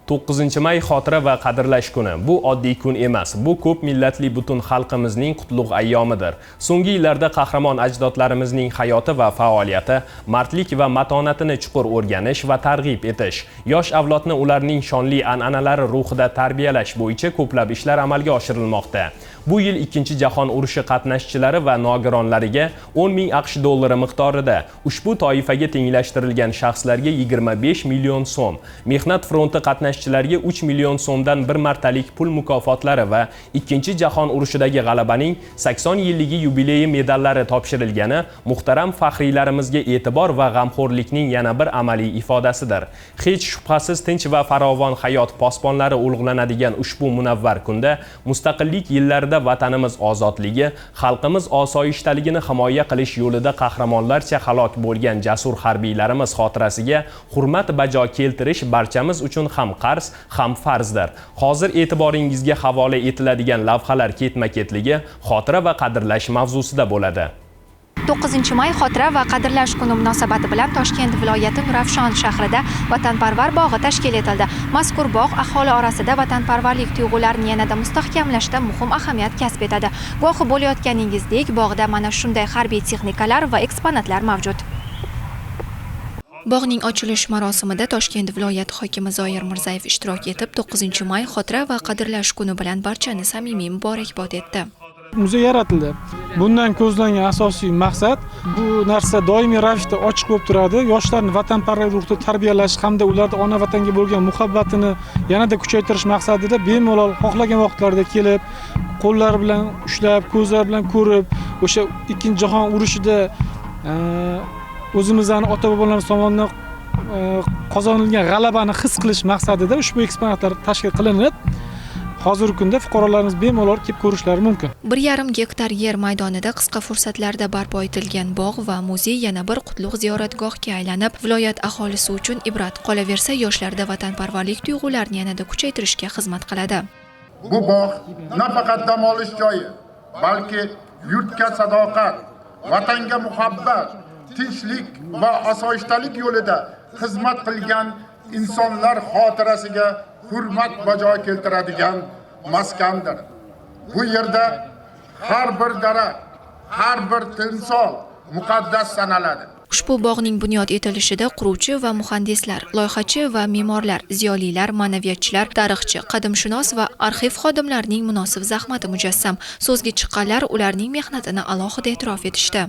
9-may xotira va qadrlash kuni. Bu oddiy kun emas. Bu ko'p millatli butun xalqimizning qutlug' ayyomidir. So'nggi yillarda qahramon ajdodlarimizning hayoti va faoliyati, mardlik va matonatini chuqur o'rganish va targ'ib etish, yosh avlodni ularning shonli an'analari ruhida tarbiyalash bo'yicha ko'plab ishlar amalga oshirilmoqda. Bu yil Ikkinchi jahon urushi qatnashchilari va nogironlariga 10 ming AQSh dollari miqdorida, ushbu toifaga tenglashtirilgan shaxslarga 25 million so'm, mehnat fronti qatnashchilariga 3 million so'mdan bir martalik pul mukofotlari va Ikkinchi jahon urushidagi g'alabaning 80 yilligi yubileyi medallari topshirilgani muhtaram faxriylarimizga e'tibor va g'amxo'rlikning yana bir amaliy ifodasidir. Hech shubhasiz tinch va farovon hayot posbonlari ulug'lanadigan ushbu munavvar kunda mustaqillik yillarida vatanimiz ozodligi, xalqimiz osoyishtaligini himoya qilish yo'lida qahramonlarcha halok bo'lgan jasur harbiylarimiz xotirasiga hurmat bajo keltirish barchamiz uchun ham qarz, ham farzdir. Hozir e'tiboringizga havola etiladigan lavhalar ketma-ketligi xotira va qadrlash mavzusida bo'ladi. 9-may xotira va qadrlash kuni munosabati bilan Toshkent viloyati Nurafshon shahrida vatanparvar bog'i tashkil etildi. Mazkur bog' aholi orasida vatanparvarlik tuyg'ularini yanada mustahkamlashda muhim ahamiyat kasb etadi. Guvohi bo'layotganingizdek, bog'da mana shunday harbiy texnikalar va eksponatlar mavjud. Bog'ning ochilish marosimida Toshkent viloyati hokimi Zoir Mirzayev ishtirok etib, 9-may xotira va qadrlash kuni bilan barchani samimiy muborakbod etdi. Muzey yaratildi. Bundan ko'zlangan asosiy maqsad bu narsa doimiy ravishda ochiq bo'lib turadi. Yoshlarni vatanparvar ruhda tarbiyalash hamda ularda ona vatanga bo'lgan muhabbatini yanada kuchaytirish maqsadida bemalol xohlagan vaqtlarda kelib, qo'llar bilan ushlab, ko'zlar bilan ko'rib, o'sha Ikkinchi jahon urushida o'zimizning ota-bobolarimiz tomonidan qozonilgan g'alabani his qilish maqsadida ushbu eksponatlar tashkil qilinib, hozirgi kunda fuqarolarimiz bemalol kelib ko'rishlari mumkin. 1,5 gektar yer maydonida qisqa fursatlarda barpo etilgan bog' va muzey yana bir qutlug' ziyoratgohga aylanib, viloyat aholisi uchun ibrat qolaversa, yoshlarda vatanparvarlik tuyg'ularini yanada kuchaytirishga xizmat qiladi. Bu bog' nafaqat dam olish joyi, balki yurtga sadoqat, vatanga muhabbat, tinchlik va osoyishtalik yo'lida xizmat qilgan insonlar xotirasiga hurmat bajo keltiradigan maskandir. Bu yerda har bir daraxt, har bir timsol muqaddas sanaladi. Ushbu bog'ning bunyod etilishida quruvchi va muhandislar, loyihachi va me'morlar, ziyolilar, ma'naviyatchilar, tarixchi, qadimshunos va arxiv xodimlarining munosib zahmati mujassam. So'zga chiqqanlar ularning mehnatini alohida e'tirof etishdi.